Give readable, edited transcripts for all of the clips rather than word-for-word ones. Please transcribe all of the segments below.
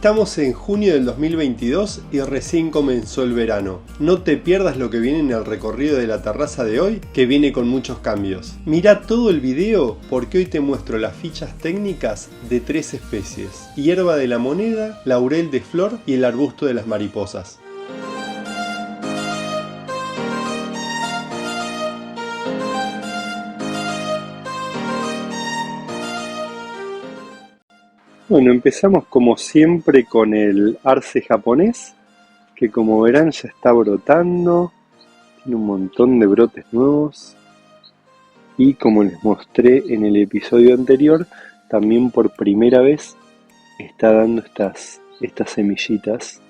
Estamos en junio del 2022 y recién comenzó el verano. No te pierdas lo que viene en el recorrido de la terraza de hoy, que viene con muchos cambios. Mira todo el video porque hoy te muestro las fichas técnicas de 3 especies: hierba de la moneda, laurel de flor y el arbusto de las mariposas. Bueno, empezamos como siempre con el arce japonés, que como verán ya está brotando, tiene un montón de brotes nuevos y como les mostré en el episodio anterior, también por primera vez está dando estas semillitas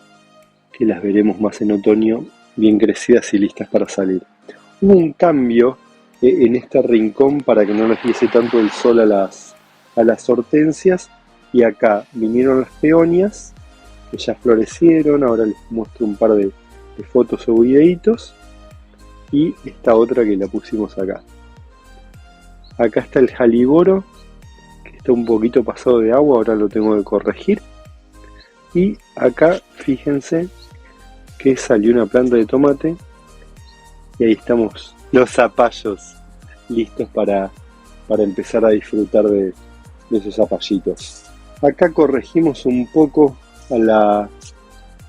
que las veremos más en otoño, bien crecidas y listas para salir. Hubo un cambio en este rincón para que no les diese tanto el sol a las hortensias. Y acá vinieron las peonias, que ya florecieron, ahora les muestro un par de fotos o videitos. Y esta otra que la pusimos acá. Acá está el jaliboro, que está un poquito pasado de agua, ahora lo tengo que corregir. Y acá fíjense que salió una planta de tomate. Y ahí estamos los zapallos listos para empezar a disfrutar de esos zapallitos. Acá corregimos un poco a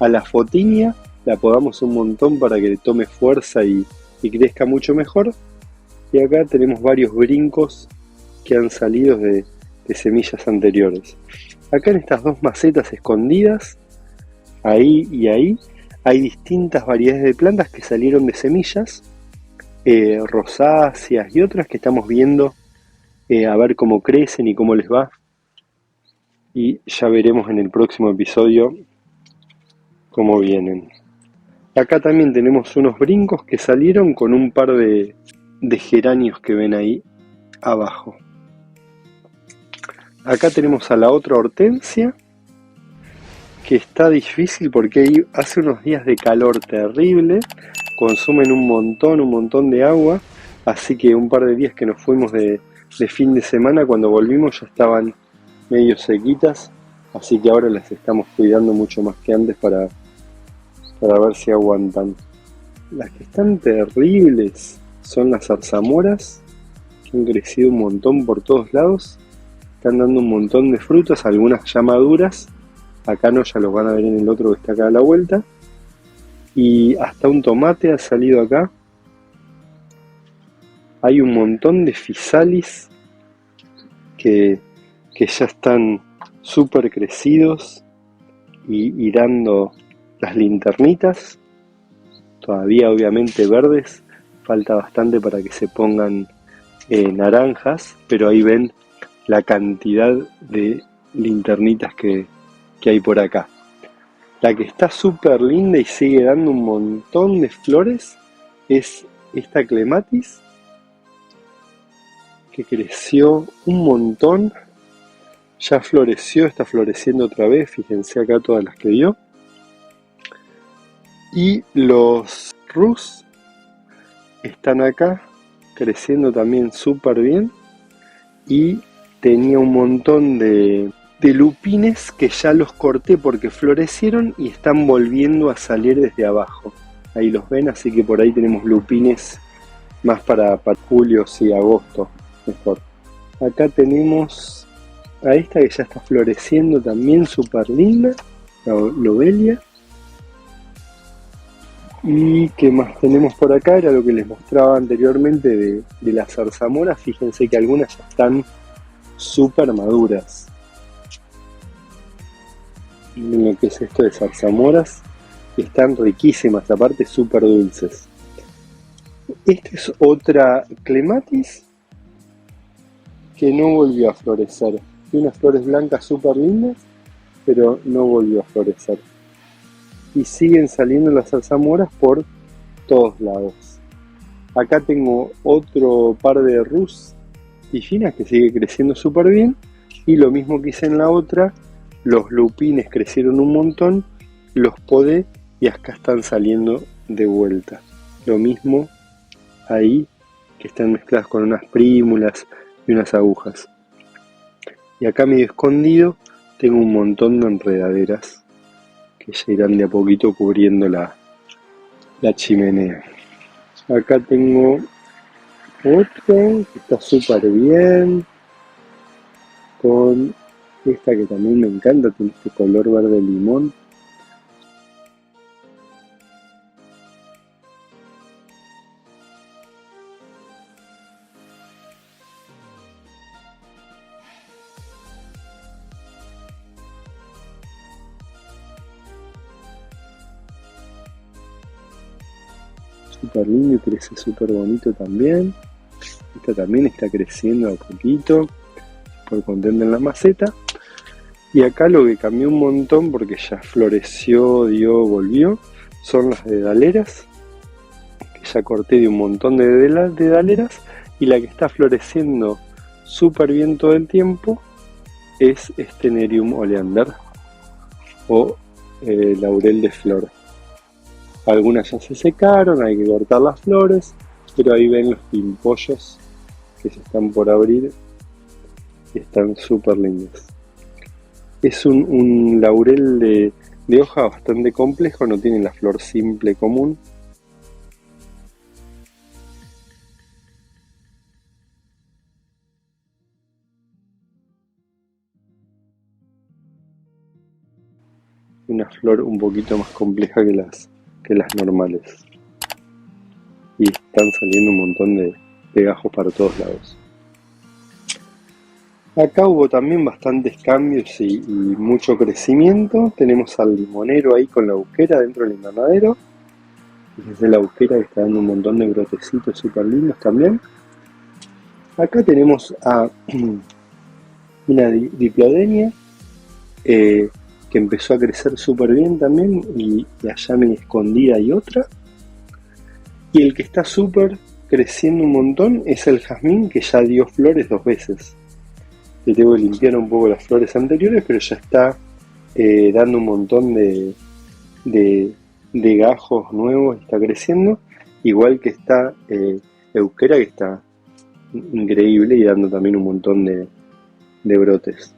la fotinia, la podamos un montón para que tome fuerza y crezca mucho mejor. Y acá tenemos varios brincos que han salido de semillas anteriores. Acá en estas dos macetas escondidas, ahí y ahí, hay distintas variedades de plantas que salieron de semillas, rosáceas y otras que estamos viendo a ver cómo crecen y cómo les va. Y ya veremos en el próximo episodio cómo vienen. Acá también tenemos unos brincos que salieron con un par de geranios que ven ahí abajo. Acá tenemos a la otra hortensia, que está difícil porque ahí hace unos días de calor terrible, consumen un montón de agua, así que un par de días que nos fuimos de fin de semana, cuando volvimos ya estaban medio sequitas, así que ahora las estamos cuidando mucho más que antes para ver si aguantan. Las que están terribles son las zarzamoras, que han crecido un montón por todos lados, están dando un montón de frutas, algunas ya maduras, acá no, ya los van a ver en el otro que está acá a la vuelta, y hasta un tomate ha salido acá. Hay un montón de fisalis que ya están súper crecidos y dando las linternitas, todavía obviamente verdes, falta bastante para que se pongan naranjas, pero ahí ven la cantidad de linternitas que hay por acá. La que está súper linda y sigue dando un montón de flores es esta clematis, que creció un montón. Ya floreció, está floreciendo otra vez, fíjense acá todas las que dio. Y los rus están acá, creciendo también súper bien. Y tenía un montón de lupines que ya los corté porque florecieron y están volviendo a salir desde abajo. Ahí los ven, así que por ahí tenemos lupines más para julio, sí, agosto, mejor. Acá tenemos a esta que ya está floreciendo también, súper linda, la lobelia. Y qué más tenemos por acá, era lo que les mostraba anteriormente de las zarzamoras. Fíjense que algunas ya están súper maduras. Miren lo que es esto de zarzamoras, están riquísimas, aparte súper dulces. Esta es otra clematis que no volvió a florecer. Tiene unas flores blancas súper lindas, pero no volvió a florecer. Y siguen saliendo las zarzamoras por todos lados. Acá tengo otro par de rus tifinas que sigue creciendo súper bien. Y lo mismo que hice en la otra, los lupines crecieron un montón, los podé y acá están saliendo de vuelta. Lo mismo ahí, que están mezcladas con unas prímulas y unas agujas. Y acá medio escondido tengo un montón de enredaderas que ya irán de a poquito cubriendo la chimenea. Acá tengo otro que está súper bien, con esta que también me encanta, tiene este color verde limón. Súper lindo y crece súper bonito también. Esta también está creciendo a poquito, súper contenta en la maceta. Y acá lo que cambió un montón, porque ya floreció, dio, volvió, son las dedaleras, que ya corté de un montón de dedaleras, y la que está floreciendo súper bien todo el tiempo es este Nerium oleander o laurel de flor. Algunas ya se secaron, hay que cortar las flores, pero ahí ven los pimpollos que se están por abrir y están súper lindos. Es un laurel de hoja bastante complejo, no tiene la flor simple común. Una flor un poquito más compleja que las normales. Y están saliendo un montón de pegajos para todos lados. Acá hubo también bastantes cambios y mucho crecimiento. Tenemos al limonero ahí con la auquera dentro del invernadero. Desde la auquera que está dando un montón de brotecitos súper lindos también. Acá tenemos a una diplodenia que empezó a crecer súper bien también, y allá me escondida hay otra. Y el que está súper creciendo un montón es el jazmín, que ya dio flores 2 veces. Le tengo que limpiar un poco las flores anteriores, pero ya está dando un montón de gajos nuevos, está creciendo. Igual que está euquera, que está increíble y dando también un montón de brotes.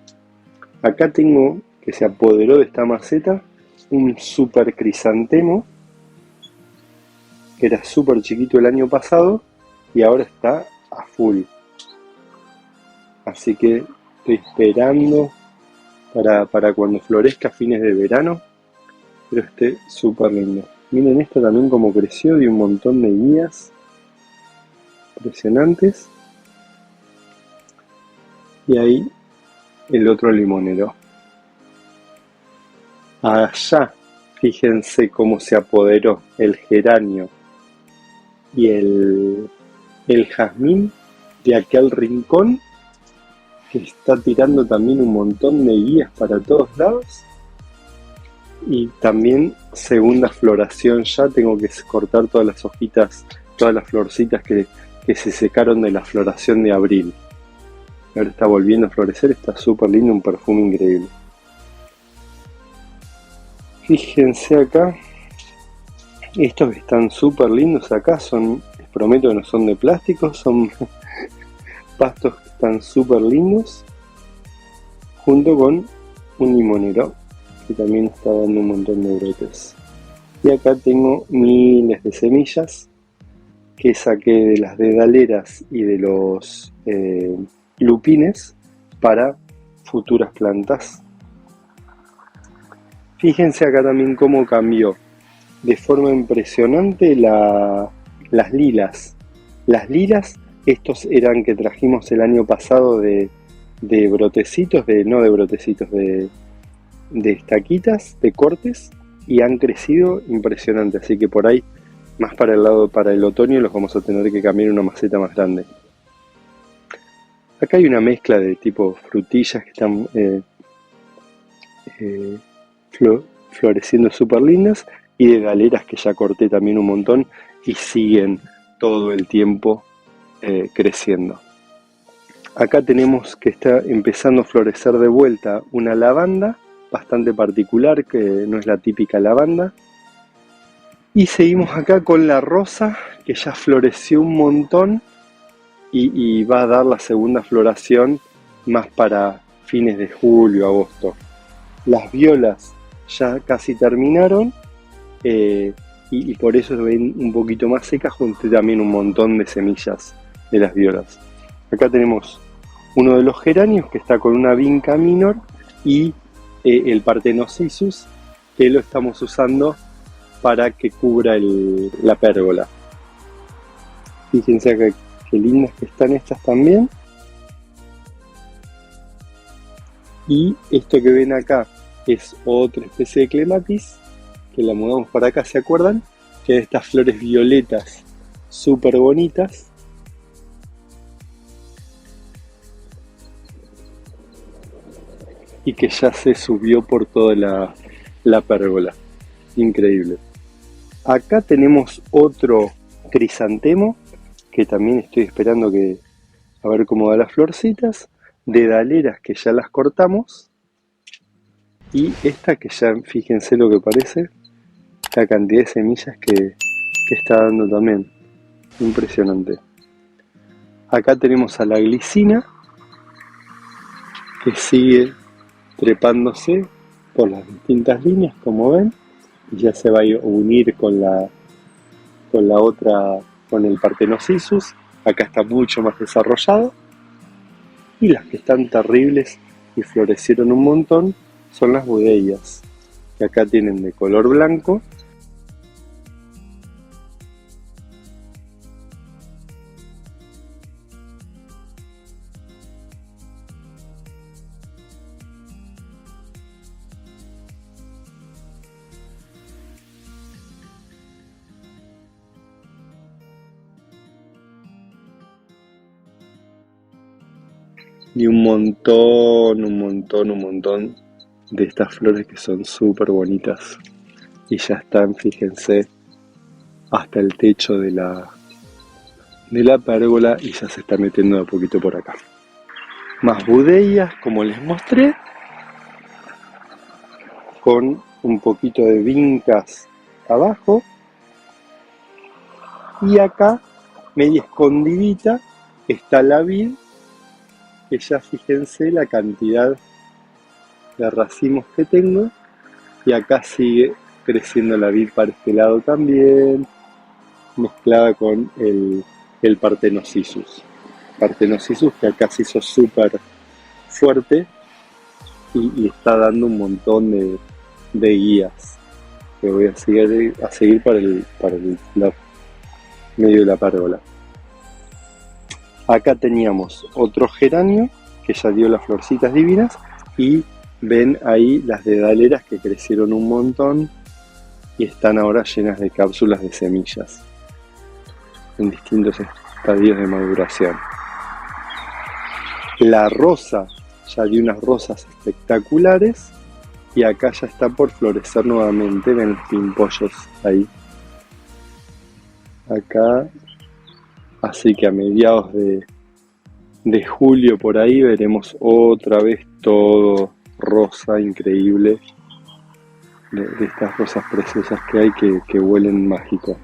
Acá tengo, que se apoderó de esta maceta, un super crisantemo, que era súper chiquito el año pasado y ahora está a full. Así que estoy esperando para cuando florezca a fines de verano, pero esté súper lindo. Miren esto también como creció, de un montón de guías impresionantes. Y ahí el otro limonero. Allá, fíjense cómo se apoderó el geranio y el jazmín de aquel rincón, que está tirando también un montón de guías para todos lados. Y también segunda floración ya, tengo que cortar todas las hojitas, todas las florcitas que se secaron de la floración de abril. Ahora está volviendo a florecer, está súper lindo, un perfume increíble. Fíjense acá, estos que están súper lindos acá son, les prometo que no son de plástico, son pastos que están súper lindos, junto con un limonero que también está dando un montón de brotes. Y acá tengo miles de semillas que saqué de las dedaleras y de los lupines para futuras plantas. Fíjense acá también cómo cambió de forma impresionante las lilas. Las lilas, estos eran que trajimos el año pasado de brotecitos, no de brotecitos, de estaquitas, de cortes, y han crecido impresionante. Así que por ahí, más para el otoño, los vamos a tener que cambiar a una maceta más grande. Acá hay una mezcla de tipo frutillas que están floreciendo súper lindas, y de galeras que ya corté también un montón y siguen todo el tiempo creciendo. Acá tenemos que está empezando a florecer de vuelta una lavanda bastante particular, que no es la típica lavanda. Y seguimos acá con la rosa, que ya floreció un montón y va a dar la segunda floración más para fines de julio, agosto. Las violas ya casi terminaron, y por eso se ven un poquito más secas, junté también un montón de semillas de las violas. Acá tenemos uno de los geranios que está con una vinca minor y el Parthenocissus, que lo estamos usando para que cubra la pérgola. Fíjense acá qué lindas que están estas también. Y esto que ven acá es otra especie de clematis, que la mudamos para acá, ¿se acuerdan? Que de estas flores violetas súper bonitas. Y que ya se subió por toda la pérgola. Increíble. Acá tenemos otro crisantemo, que también estoy esperando a ver cómo da las florcitas, de daleras que ya las cortamos, y esta que ya, fíjense lo que parece, la cantidad de semillas que está dando también, impresionante. Acá tenemos a la glicina, que sigue trepándose por las distintas líneas, como ven, y ya se va a unir con la otra, con el Parthenocissus. Acá está mucho más desarrollado, y las que están terribles y florecieron un montón son las budeias, que acá tienen de color blanco. Y un montón de estas flores que son súper bonitas. Y ya están, fíjense, hasta el techo de la pérgola, y ya se está metiendo de a poquito por acá. Más budeias, como les mostré, con un poquito de vincas abajo. Y acá, media escondidita, está la vid, que ya fíjense la cantidad de racimos que tengo, y acá sigue creciendo la vid para este lado también, mezclada con el Parthenocissus. Parthenocissus que acá se hizo súper fuerte y está dando un montón de guías que voy a seguir para el medio de la pérgola. Acá teníamos otro geranio que ya dio las florcitas divinas, y ven ahí las dedaleras que crecieron un montón y están ahora llenas de cápsulas de semillas en distintos estadios de maduración. La rosa ya dio unas rosas espectaculares, y acá ya está por florecer nuevamente. Ven los pimpollos ahí. Acá, así que a mediados de julio por ahí veremos otra vez todo rosa, increíble, de estas rosas preciosas que hay que huelen mágico.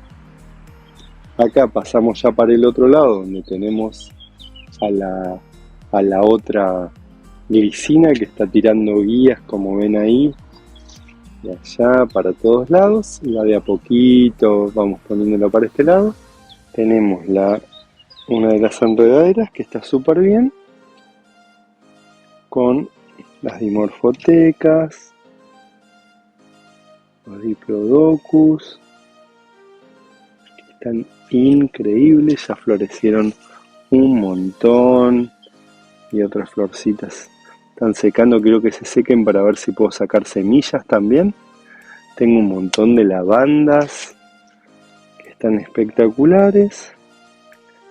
Acá pasamos ya para el otro lado, donde tenemos a la otra glicina que está tirando guías, como ven ahí, y allá para todos lados, y va de a poquito, vamos poniéndola para este lado. Tenemos una de las enredaderas que está súper bien, con las dimorfotecas, los diplodocus, que están increíbles, ya florecieron un montón, y otras florcitas están secando, quiero que se sequen para ver si puedo sacar semillas también. Tengo un montón de lavandas que están espectaculares,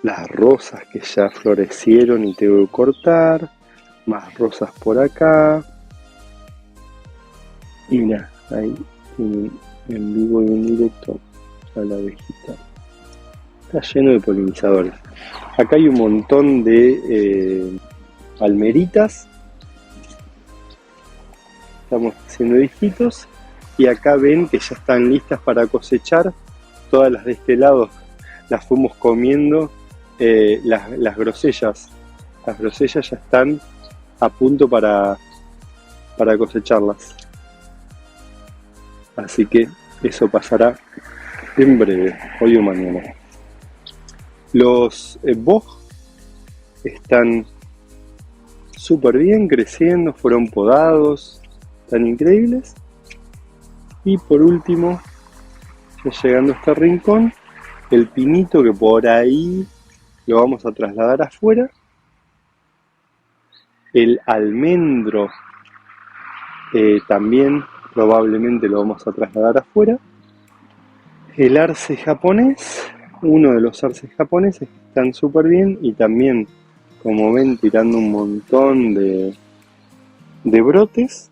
las rosas que ya florecieron y tengo que cortar, más rosas por acá. Y mira, ahí en vivo y en directo a la abejita. Está lleno de polinizadores. Acá hay un montón de palmeritas. Estamos haciendo hijitos, y acá ven que ya están listas para cosechar. Todas las de este lado las fuimos comiendo. Las grosellas ya están a punto para cosecharlas. Así que eso pasará en breve, hoy o mañana. Los boj están súper bien creciendo, fueron podados, están increíbles. Y por último, ya llegando a este rincón, el pinito, que por ahí lo vamos a trasladar afuera. El almendro también probablemente lo vamos a trasladar afuera. El arce japonés, uno de los arces japoneses que están súper bien y también, como ven, tirando un montón de brotes.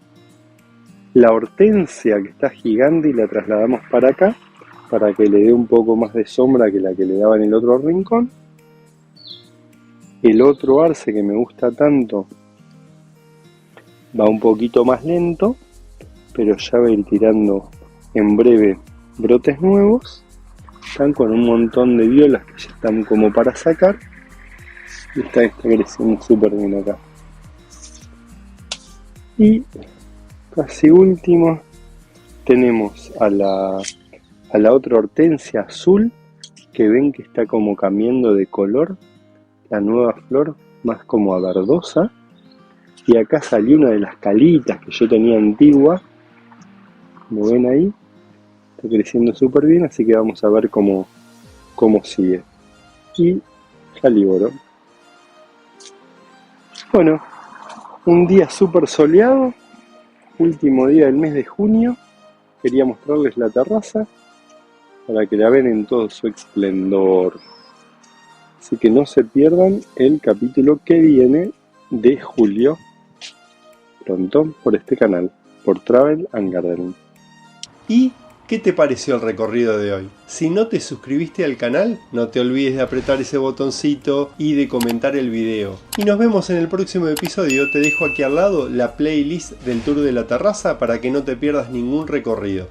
La hortensia, que está gigante, y la trasladamos para acá para que le dé un poco más de sombra que la que le daba en el otro rincón. El otro arce que me gusta tanto va un poquito más lento, pero ya va a ir tirando en breve brotes nuevos. Están con un montón de violas que ya están como para sacar, y está creciendo súper bien acá. Y casi último tenemos a la otra hortensia azul, que ven que está como cambiando de color, la nueva flor más como a verdosa. Y acá salió una de las calitas que yo tenía antigua, como ven ahí, está creciendo súper bien, así que vamos a ver cómo sigue. Y caliboro. Bueno, un día súper soleado, último día del mes de junio. Quería mostrarles la terraza para que la vean en todo su esplendor. Así que no se pierdan el capítulo que viene de julio, pronto por este canal, por Travel and Gardening. ¿Y qué te pareció el recorrido de hoy? Si no te suscribiste al canal, no te olvides de apretar ese botoncito y de comentar el video. Y nos vemos en el próximo episodio. Te dejo aquí al lado la playlist del tour de la terraza para que no te pierdas ningún recorrido.